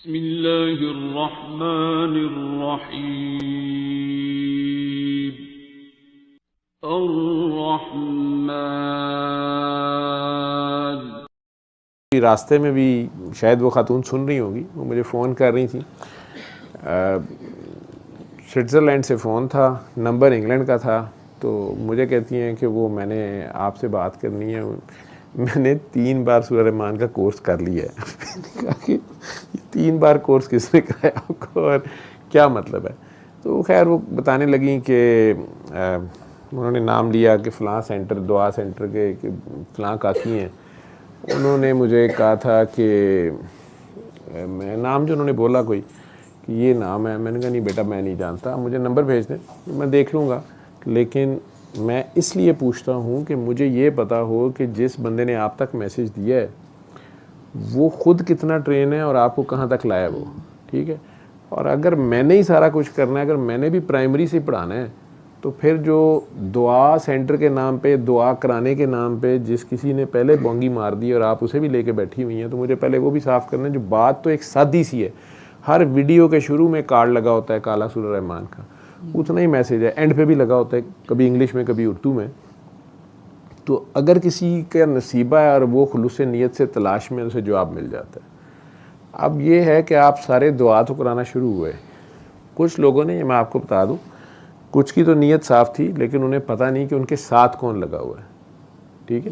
بسم اللہ الرحمن الرحیم الرحمن. راستے میں بھی شاید وہ خاتون سن رہی ہوگی، وہ مجھے فون کر رہی تھی. سوئٹزرلینڈ سے فون تھا، نمبر انگلینڈ کا تھا، تو مجھے کہتی ہیں کہ وہ میں نے آپ سے بات کرنی ہے. میں نے 3 بار سورہ رحمان کا کورس کر لیا ہے. میں نے کہا کہ 3 بار کورس کس نے کرایا آپ کو اور کیا مطلب ہے؟ تو خیر وہ بتانے لگیں کہ انہوں نے نام لیا کہ فلاں سینٹر، دعا سینٹر کے کہ فلاں کاکی ہیں. انہوں نے مجھے کہا تھا کہ میں نام جو انہوں نے بولا کوئی کہ یہ نام ہے. میں نے کہا نہیں بیٹا میں نہیں جانتا، مجھے نمبر بھیج دیں میں دیکھ لوں گا. لیکن میں اس لیے پوچھتا ہوں کہ مجھے یہ پتہ ہو کہ جس بندے نے آپ تک میسیج دیا ہے وہ خود کتنا ٹرین ہے اور آپ کو کہاں تک لایا وہ، ٹھیک ہے. اور اگر میں نے ہی سارا کچھ کرنا ہے، اگر میں نے بھی پرائمری سے پڑھانا ہے، تو پھر جو دعا سینٹر کے نام پہ، دعا کرانے کے نام پہ جس کسی نے پہلے بونگی مار دی اور آپ اسے بھی لے کے بیٹھی ہوئی ہیں، تو مجھے پہلے وہ بھی صاف کرنا ہے. جو بات تو ایک سادی سی ہے، ہر ویڈیو کے شروع میں کارڈ لگا ہوتا ہے کالا سورہ رحمان کا، اتنا ہی میسیج ہے، اینڈ پہ بھی لگا ہوتا ہے، کبھی انگلش میں کبھی اردو میں. تو اگر کسی کا نصیبہ ہے اور وہ خلوص نیت سے تلاش میں، اسے جواب مل جاتا ہے. اب یہ ہے کہ آپ سارے دعا تو کرانا شروع ہوئے. کچھ لوگوں نے، یہ میں آپ کو بتا دوں، کچھ کی تو نیت صاف تھی لیکن انہیں پتہ نہیں کہ ان کے ساتھ کون لگا ہوا ہے، ٹھیک ہے.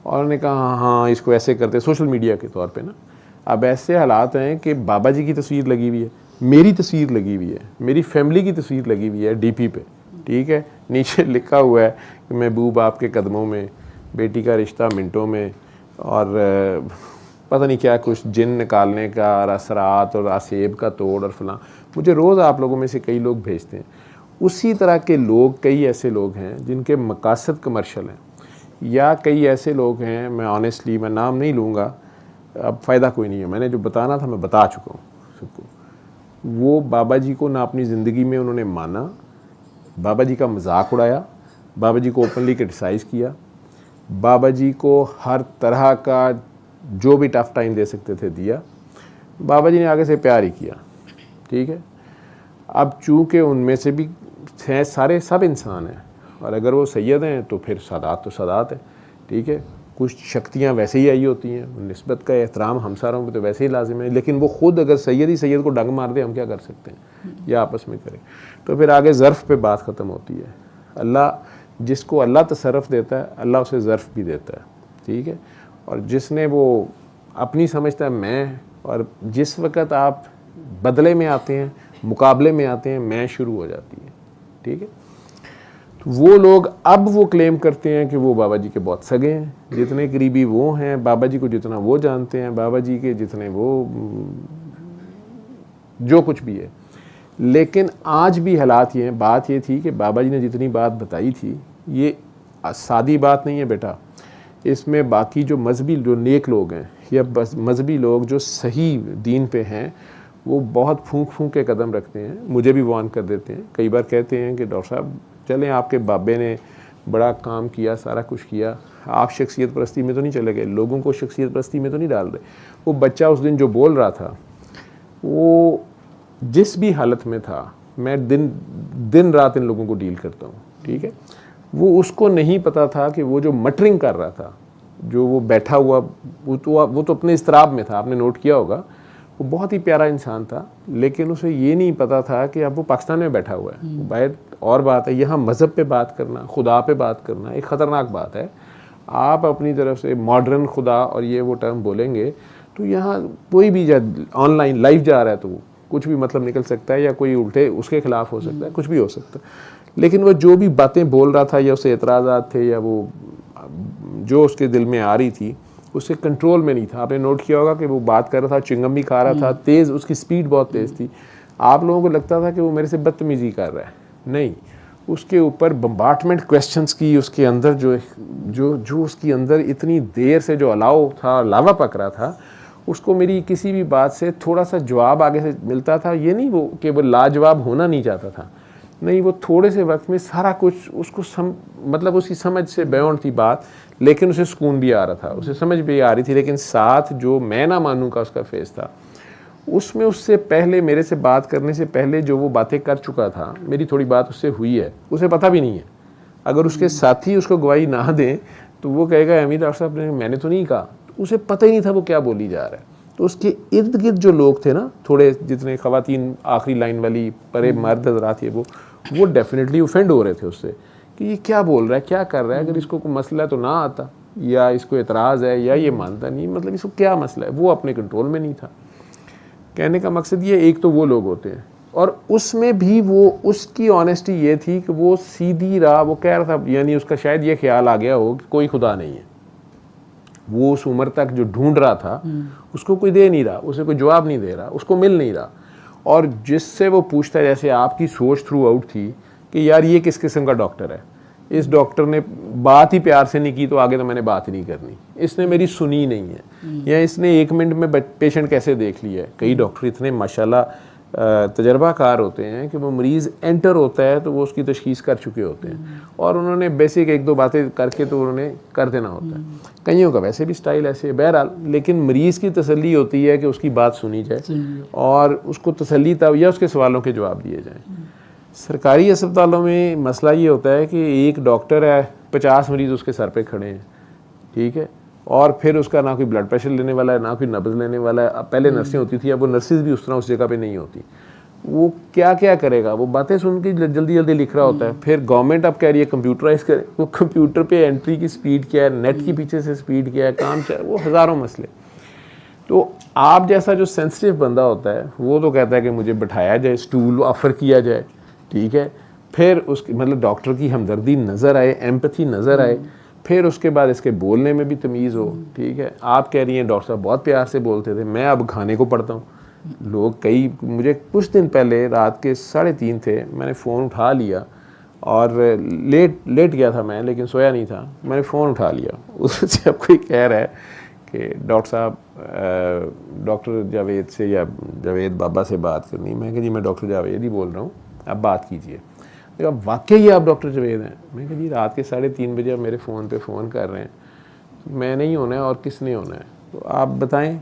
اور انہوں نے کہا ہاں اس کو ایسے کرتے، سوشل میڈیا کے طور پہ نا. اب ایسے حالات ہیں کہ بابا جی کی تصویر لگی ہوئی ہے، میری تصویر لگی ہوئی ہے، میری فیملی کی تصویر لگی ہوئی ہے ڈی پی پہ، ٹھیک ہے. نیچے لکھا ہوا ہے کہ محبوب آپ کے قدموں میں، بیٹی کا رشتہ منٹوں میں، اور پتہ نہیں کیا کچھ جن نکالنے کا اور اثرات اور آسیب کا توڑ اور فلاں. مجھے روز آپ لوگوں میں سے کئی لوگ بھیجتے ہیں. اسی طرح کے لوگ، کئی ایسے لوگ ہیں جن کے مقاصد کمرشل ہیں، یا کئی ایسے لوگ ہیں، میں آنیسٹلی میں نام نہیں لوں گا، اب فائدہ کوئی نہیں ہے، میں نے جو بتانا تھا میں بتا چکا ہوں سب کو. وہ بابا جی کو نہ اپنی زندگی میں انہوں نے مانا، بابا جی کا مذاق اڑایا، بابا جی کو اوپنلی کرٹیسائز کیا، بابا جی کو ہر طرح کا جو بھی ٹف ٹائم دے سکتے تھے دیا. بابا جی نے آگے سے پیار ہی کیا، ٹھیک ہے. اب چونکہ ان میں سے بھی ہیں، سارے سب انسان ہیں، اور اگر وہ سید ہیں تو پھر سادات تو سادات ہے، ٹھیک ہے. کچھ شکتیاں ویسے ہی آئی ہوتی ہیں، نسبت کا احترام ہمساروں پہ تو ویسے ہی لازم ہے. لیکن وہ خود اگر سید ہی سید کو ڈنگ مار دے، ہم کیا کر سکتے ہیں؟ یا آپس میں کریں. تو پھر آگے ظرف پہ بات ختم ہوتی ہے. اللہ جس کو اللہ تصرف دیتا ہے، اللہ اسے ظرف بھی دیتا ہے، ٹھیک ہے. اور جس نے وہ اپنی سمجھتا ہے میں، اور جس وقت آپ بدلے میں آتے ہیں، مقابلے میں آتے ہیں، میں شروع ہو جاتی ہے، ٹھیک ہے. وہ لوگ اب وہ کلیم کرتے ہیں کہ وہ بابا جی کے بہت سگے ہیں، جتنے قریبی وہ ہیں، بابا جی کو جتنا وہ جانتے ہیں، بابا جی کے جتنے وہ جو کچھ بھی ہے. لیکن آج بھی حالات یہ ہیں. بات یہ تھی کہ بابا جی نے جتنی بات بتائی تھی، یہ سادی بات نہیں ہے بیٹا. اس میں باقی جو مذہبی، جو نیک لوگ ہیں یا مذہبی لوگ جو صحیح دین پہ ہیں، وہ بہت پھونک پھونک کے قدم رکھتے ہیں. مجھے بھی وارن کر دیتے ہیں، کئی بار کہتے ہیں کہ ڈاکٹر صاحب چلیں، آپ کے بابے نے بڑا کام کیا، سارا کچھ کیا، آپ شخصیت پرستی میں تو نہیں چلے گئے، لوگوں کو شخصیت پرستی میں تو نہیں ڈال رہے. وہ بچہ اس دن جو بول رہا تھا، وہ جس بھی حالت میں تھا، میں دن رات ان لوگوں کو ڈیل کرتا ہوں، ٹھیک ہے. وہ اس کو نہیں پتا تھا کہ وہ جو مٹرنگ کر رہا تھا، جو وہ بیٹھا ہوا، وہ تو اپنے اضطراب میں تھا. آپ نے نوٹ کیا ہوگا، وہ بہت ہی پیارا انسان تھا، لیکن اسے یہ نہیں پتا تھا کہ اب وہ پاکستان میں بیٹھا ہوا ہے. باہر اور بات ہے، یہاں مذہب پہ بات کرنا، خدا پہ بات کرنا ایک خطرناک بات ہے. آپ اپنی طرف سے ماڈرن خدا اور یہ وہ ٹرم بولیں گے تو یہاں کوئی بھی آن لائن لائیو جا رہا ہے تو وہ کچھ بھی مطلب نکل سکتا ہے، یا کوئی الٹے اس کے خلاف ہو سکتا ہے، کچھ بھی ہو سکتا ہے. لیکن وہ جو بھی باتیں بول رہا تھا، یا اسے اعتراضات تھے، یا وہ جو اس کے دل میں آ رہی تھی، اس سے کنٹرول میں نہیں تھا. آپ نے نوٹ کیا ہوگا کہ وہ بات کر رہا تھا، چنگم بھی کھا رہا تھا، تیز، اس کی سپیڈ بہت تیز تھی. آپ لوگوں کو لگتا تھا کہ وہ میرے سے بدتمیزی کر رہا ہے، نہیں. اس کے اوپر بمبارٹمنٹ کویسچنس کی، اس کے اندر جو اس کے اندر اتنی دیر سے جو الاؤ تھا، لاوا پک رہا تھا، اس کو میری کسی بھی بات سے تھوڑا سا جواب آگے سے ملتا تھا. یہ نہیں وہ کہ وہ لاجواب ہونا نہیں چاہتا تھا، نہیں، وہ تھوڑے سے وقت میں سارا کچھ اس کو مطلب اس کی سمجھ سے بیونڈ تھی بات. لیکن اسے سکون بھی آ رہا تھا، اسے سمجھ بھی آ رہی تھی. لیکن ساتھ جو میں نہ مانوں کا اس کا فیس تھا، اس میں اس سے پہلے میرے سے بات کرنے سے پہلے جو وہ باتیں کر چکا تھا, میری تھوڑی بات اس سے ہوئی ہے, اسے پتہ بھی نہیں ہے. اگر اس کے ساتھی اس کو گواہی نہ دیں تو وہ کہے گا امیر ڈاکٹر صاحب میں نے تو نہیں کہا, اسے پتہ ہی نہیں تھا وہ کیا بولی جا رہا ہے. تو اس کے ارد گرد جو لوگ تھے نا, تھوڑے جتنے خواتین آخری لائن والی پرے مرد حضرات تھے, وہ ڈیفینیٹلی اوفینڈ ہو رہے تھے اس سے کہ یہ کیا بول رہا ہے, کیا کر رہا ہے, اگر اس کو کوئی مسئلہ ہے تو نہ آتا, یا اس کو اعتراض ہے, یا یہ مانتا نہیں, مطلب اس کو کیا مسئلہ ہے. وہ اپنے کنٹرول میں نہیں تھا. کہنے کا مقصد یہ, ایک تو وہ لوگ ہوتے ہیں, اور اس میں بھی وہ اس کی آنیسٹی یہ تھی کہ وہ سیدھی راہ, وہ کہہ رہا تھا, یعنی اس کا شاید یہ خیال آ گیا ہو کہ کوئی خدا نہیں ہے. وہ اس عمر تک جو ڈھونڈ رہا تھا اس کو کوئی دے نہیں رہا, اسے کوئی جواب نہیں دے رہا, اس کو مل نہیں رہا. اور جس سے وہ پوچھتا ہے, جیسے آپ کی سوچ تھرو آؤٹ تھی کہ یار یہ کس قسم کا ڈاکٹر ہے, اس ڈاکٹر نے بات ہی پیار سے نہیں کی تو آگے تو میں نے بات ہی نہیں کرنی, اس نے میری سنی نہیں ہے, یا اس نے 1 منٹ میں پیشنٹ کیسے دیکھ لیا ہے. کئی ڈاکٹر اتنے ماشاءاللہ تجربہ کار ہوتے ہیں کہ وہ مریض انٹر ہوتا ہے تو وہ اس کی تشخیص کر چکے ہوتے ہیں, اور انہوں نے بیسک 1-2 باتیں کر کے تو انہوں نے کر دینا ہوتا ہے. کئیوں کا ویسے بھی سٹائل ایسے ہے بہرحال, لیکن مریض کی تسلی ہوتی ہے کہ اس کی بات سنی جائے اور اس کو تسلی تب, یا اس کے سوالوں کے جواب دیے جائیں. سرکاری اسپتالوں میں مسئلہ یہ ہوتا ہے کہ ایک ڈاکٹر ہے, 50 مریض اس کے سر پہ کھڑے ہیں, ٹھیک ہے, اور پھر اس کا نہ کوئی بلڈ پریشر لینے والا ہے, نہ کوئی نبض لینے والا ہے. اب پہلے نرسیں ہوتی تھی, اب وہ نرسز بھی اس طرح اس جگہ پہ نہیں ہوتی. وہ کیا کیا کرے گا, وہ باتیں سن کے جلدی جلدی لکھ رہا ہوتا ہے. پھر گورنمنٹ اب کہہ رہی ہے کمپیوٹرائز کرے, وہ کمپیوٹر پہ انٹری کی سپیڈ کیا ہے, نیٹ کی پیچھے سے سپیڈ کیا ہے, کام کیا ہے, وہ ہزاروں مسئلے. تو آپ جیسا جو سینسٹیو بندہ ہوتا ہے وہ تو کہتا ہے کہ مجھے بٹھایا جائے, اسٹول آفر کیا جائے, ٹھیک ہے, پھر اس کی مطلب ڈاکٹر کی ہمدردی نظر آئے, ایمپتھی نظر آئے, پھر اس کے بعد اس کے بولنے میں بھی تمیز ہو, ٹھیک ہے. آپ کہہ رہی ہیں ڈاکٹر صاحب بہت پیار سے بولتے تھے, میں اب کھانے کو پڑتا ہوں. لوگ کئی, مجھے کچھ دن پہلے رات کے 3:30 تھے, میں نے فون اٹھا لیا, اور لیٹ گیا تھا میں, لیکن سویا نہیں تھا, میں نے فون اٹھا لیا. اس سے اب کوئی کہہ رہا ہے کہ ڈاکٹر صاحب ڈاکٹر جاوید سے یا جاوید بابا سے بات کرنی. میں کہا جی میں ڈاکٹر جاوید ہی بول رہا ہوں, آپ بات کیجئے. کہا واقعی آپ ڈاکٹر جاوید ہیں؟ میں کہا جی رات کے 3:30 بجے آپ میرے فون پہ فون کر رہے ہیں, میں نہیں ہونا ہے اور کس نے ہونا ہے, تو آپ بتائیں.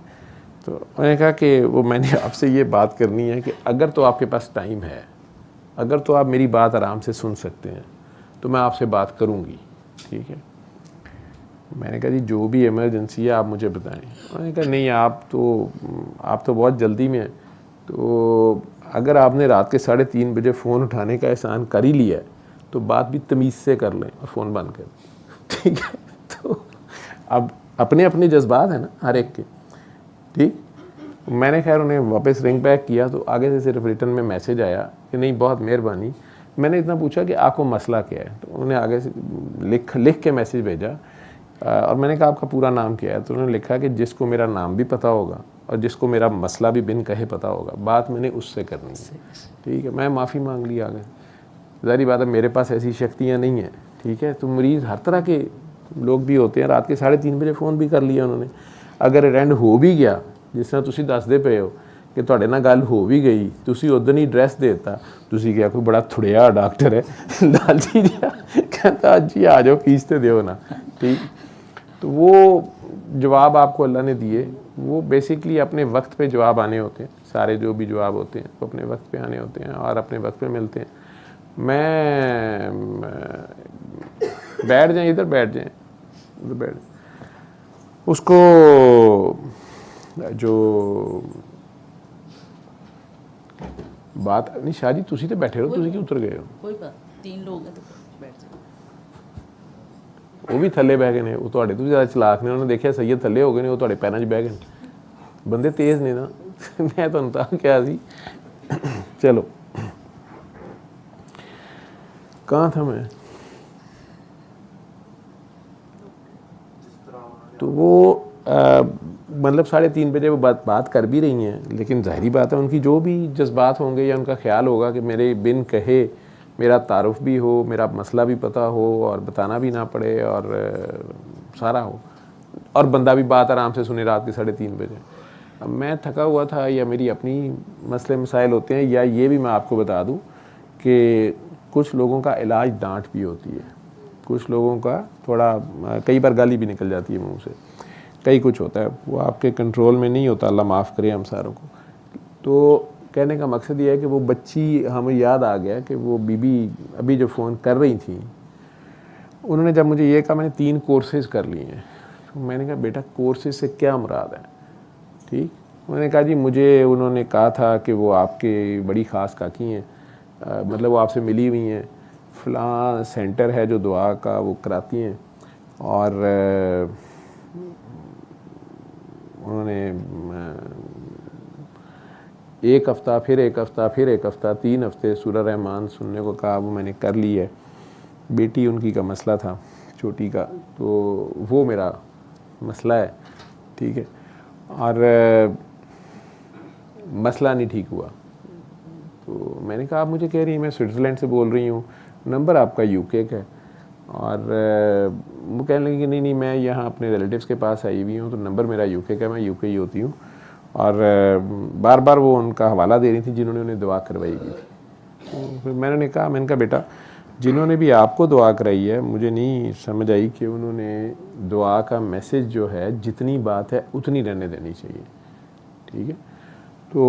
تو میں نے کہا کہ وہ میں نے آپ سے یہ بات کرنی ہے کہ اگر تو آپ کے پاس ٹائم ہے, اگر تو آپ میری بات آرام سے سن سکتے ہیں تو میں آپ سے بات کروں گی, ٹھیک ہے. میں نے کہا جی جو بھی ایمرجنسی ہے آپ مجھے بتائیں. میں نے کہا نہیں آپ تو بہت جلدی میں ہیں, تو اگر آپ نے رات کے 3:30 بجے فون اٹھانے کا احسان کر ہی لیا ہے تو بات بھی تمیز سے کر لیں اور فون بند کر دیں, ٹھیک ہے. تو اب اپنے اپنے جذبات ہیں نا ہر ایک کے, ٹھیک. میں نے خیر انہیں واپس رنگ بیک کیا تو آگے سے صرف ریٹرن میں میسیج آیا کہ نہیں بہت مہربانی. میں نے اتنا پوچھا کہ آپ کو مسئلہ کیا ہے, تو انہوں نے آگے سے لکھ کے میسیج بھیجا, اور میں نے کہا آپ کا پورا نام کیا ہے, تو انہوں نے لکھا کہ جس کو میرا نام بھی پتہ ہوگا اور جس کو میرا مسئلہ بھی بن کہے پتہ ہوگا, بات میں نے اس سے کرنی ہے, ٹھیک ہے. میں معافی مانگ لی آگے. ظاہری بات ہے میرے پاس ایسی شکتیاں نہیں ہیں, ٹھیک ہے. تو مریض ہر طرح کے لوگ بھی ہوتے ہیں, رات کے 3:30 بجے فون بھی کر لیا انہوں نے. اگر اٹینڈ ہو بھی گیا, جس طرح تسی دسدے پے ہو کہ ਤੁਹਾਡੇ ਨਾਲ ਗੱਲ ਹੋ ਵੀ ਗਈ, ਤੁਸੀਂ ਉਦੋਂ ਹੀ ਐਡਰੈਸ ਦੇ ਦਿੱਤਾ, ਤੁਸੀਂ ਕਿਹਾ ਕੋਈ ਬੜਾ ਥੁੜਿਆ ਡਾਕਟਰ ਹੈ ਲਾਲਚੀ ਜਿਹਾ, ਕਹਿੰਦਾ ਜੀ ਆ ਜਾਓ ਫੀਸ ਤੇ ਦਿਓ ਨਾ, ٹھیک. تو وہ جواب آپ کو اللہ نے دیے, وہ بیسکلی اپنے وقت پہ جواب آنے ہوتے ہیں. سارے جو بھی جواب ہوتے ہیں وہ اپنے وقت پہ آنے ہوتے ہیں اور اپنے وقت پہ ملتے ہیں. میں بیٹھ جائیں ادھر بیٹھ جائیں ادھر بیٹھ جائیں. اس کو جو بات نہیں شاہ جی تسی تو بیٹھے رہو, تسی کیوں اتر گئے ہو؟ کوئی بات, 3 لوگ ہیں تو بیٹھ جائیں. وہ بھی تھلے بہ گئے نے, وہ تھوڑے تو بھی زیادہ چلاک نے, انہوں نے دیکھا سید تھلے ہو گئے نے, وہ تھوڑے پیروں 'چ بہ گئے. بندے تیز نے نا, میں تو انتا کیا سی. چلو کہاں تھا میں؟ تو وہ مطلب 3:30 بجے وہ بات کر بھی رہی ہیں, لیکن ظاہری بات ہے ان کی جو بھی جذبات ہوں گے یا ان کا خیال ہوگا کہ میرے بن کہے میرا تعارف بھی ہو, میرا مسئلہ بھی پتہ ہو اور بتانا بھی نہ پڑے اور سارا ہو, اور بندہ بھی بات آرام سے سنے رات کے 3:30 بجے. اب میں تھکا ہوا تھا, یا میری اپنی مسئلے مسائل ہوتے ہیں, یا یہ بھی میں آپ کو بتا دوں کہ کچھ لوگوں کا علاج ڈانٹ بھی ہوتی ہے, کچھ لوگوں کا تھوڑا کئی بار گالی بھی نکل جاتی ہے منہ سے, کئی کچھ ہوتا ہے وہ آپ کے کنٹرول میں نہیں ہوتا, اللہ معاف کرے ہم ساروں کو. تو کہنے کا مقصد یہ ہے کہ وہ بچی ہمیں یاد آ گیا کہ وہ بی بی ابھی جو فون کر رہی تھیں، انہوں نے جب مجھے یہ کہا، میں نے 3 کورسز کر لیے ہیں. میں نے کہا بیٹا کورسز سے کیا مراد ہے؟ ٹھیک. انہوں نے کہا جی مجھے انہوں نے کہا تھا کہ وہ آپ کے بڑی خاص کاکی ہیں، مطلب وہ آپ سے ملی ہوئی ہیں، فلاں سینٹر ہے جو دعا کا وہ کراتی ہیں، اور انہوں نے 1 ہفتہ پھر 1 ہفتہ پھر 1 ہفتہ 3 ہفتے سورہ رحمان سننے کو کہا. وہ میں نے کر لی ہے. بیٹی ان کی کا مسئلہ تھا چھوٹی کا، تو وہ میرا مسئلہ ہے. ٹھیک ہے. اور مسئلہ نہیں ٹھیک ہوا. تو میں نے کہا آپ مجھے کہہ رہی ہیں میں سوئٹزرلینڈ سے بول رہی ہوں، نمبر آپ کا UK کا ہے. اور وہ کہنے لگی کہ نہیں میں یہاں اپنے ریلیٹیوز کے پاس آئی ہوئی ہوں، تو نمبر میرا UK کا ہے، میں UK ہی ہوتی ہوں. اور بار بار وہ ان کا حوالہ دے رہی تھی جنہوں نے انہیں دعا کروائی ہوئی تھی. تو پھر میں نے کہا بیٹا جنہوں نے بھی آپ کو دعا کرائی ہے، مجھے نہیں سمجھ آئی کہ انہوں نے دعا کا میسج جو ہے جتنی بات ہے اتنی رہنے دینی چاہیے. ٹھیک ہے. تو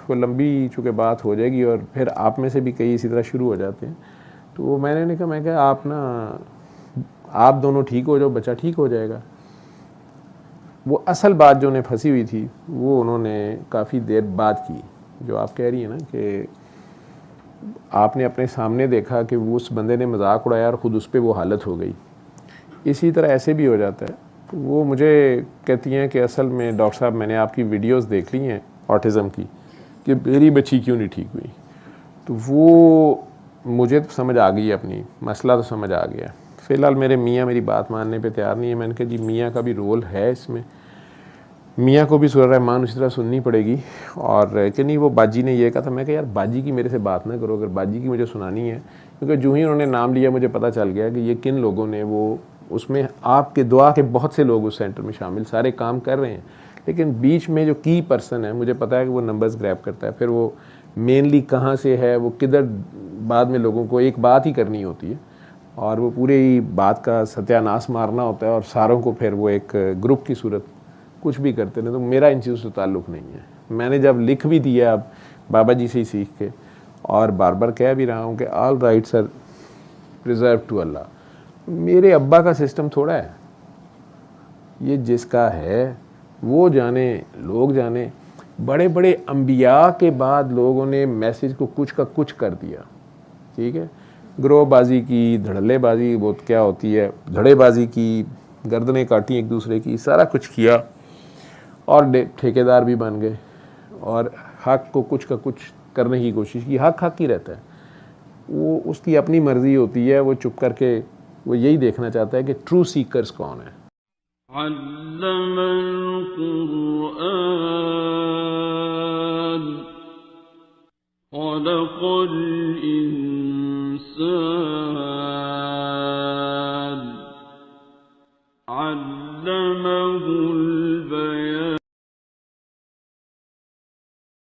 وہ لمبی چونکہ بات ہو جائے گی اور پھر آپ میں سے بھی کئی اسی طرح شروع ہو جاتے ہیں. تو میں نے کہا میں کہا آپ دونوں ٹھیک ہو جاؤ، بچہ ٹھیک ہو جائے گا. وہ اصل بات جو انہیں پھنسی ہوئی تھی وہ انہوں نے کافی دیر بعد کی، جو آپ کہہ رہی ہیں نا کہ آپ نے اپنے سامنے دیکھا کہ وہ اس بندے نے مذاق اڑایا اور خود اس پہ وہ حالت ہو گئی. اسی طرح ایسے بھی ہو جاتا ہے. وہ مجھے کہتی ہیں کہ اصل میں ڈاکٹر صاحب میں نے آپ کی ویڈیوز دیکھ لی ہیں آٹزم کی کہ میری بچی کیوں نہیں ٹھیک ہوئی. تو وہ مجھے تو سمجھ آ گئی ہے، اپنی مسئلہ تو سمجھ آ گیا. فی الحال میرے میاں میری بات ماننے پہ تیار نہیں ہے. میں نے کہا جی میاں کا بھی رول ہے اس میں، میاں کو بھی سورہ رحمان اسی طرح سننی پڑے گی. اور کہ نہیں وہ باجی نے یہ کہا تھا. میں کہا یار باجی کی میرے سے بات نہ کرو، اگر باجی کی مجھے سنانی ہے، کیونکہ جو ہی انہوں نے نام لیا مجھے پتہ چل گیا کہ یہ کن لوگوں نے، وہ اس میں آپ کے دعا کے بہت سے لوگ اس سینٹر میں شامل، سارے کام کر رہے ہیں، لیکن بیچ میں جو کی پرسن ہے مجھے پتہ ہے کہ وہ نمبرز گریب کرتا ہے. پھر وہ مینلی کہاں سے ہے، وہ کدھر، بعد میں لوگوں کو ایک بات ہی کرنی ہوتی ہے اور وہ پورے ہی بات کا ستیہ ناش مارنا ہوتا ہے اور ساروں کو پھر وہ ایک گروپ کی صورت کچھ بھی کرتے ہیں. تو میرا ان چیزوں سے تعلق نہیں ہے. میں نے جب لکھ بھی دیا اب بابا جی سے ہی سیکھ کے، اور بار بار کہہ بھی رہا ہوں کہ آل رائٹس آر ریزرو ٹو اللہ. میرے ابا کا سسٹم تھوڑا ہے، یہ جس کا ہے وہ جانے، لوگ جانے. بڑے بڑے انبیاء کے بعد لوگوں نے میسج کو کچھ کا کچھ کر دیا. ٹھیک ہے. گروہ بازی کی، دھڑلے بازی وہ کیا ہوتی ہے، دھڑے بازی کی، گردنیں کاٹی ایک دوسرے کی، سارا کچھ کیا اور ٹھیکیدار بھی بن گئے اور حق کو کچھ کا کچھ کرنے کی کوشش کی. حق ہی رہتا ہے، وہ اس کی اپنی مرضی ہوتی ہے. وہ چپ کر کے وہ یہی دیکھنا چاہتا ہے کہ ٹرو سیکرز کون ہیں. علم القرآن خلق الإنسان علمه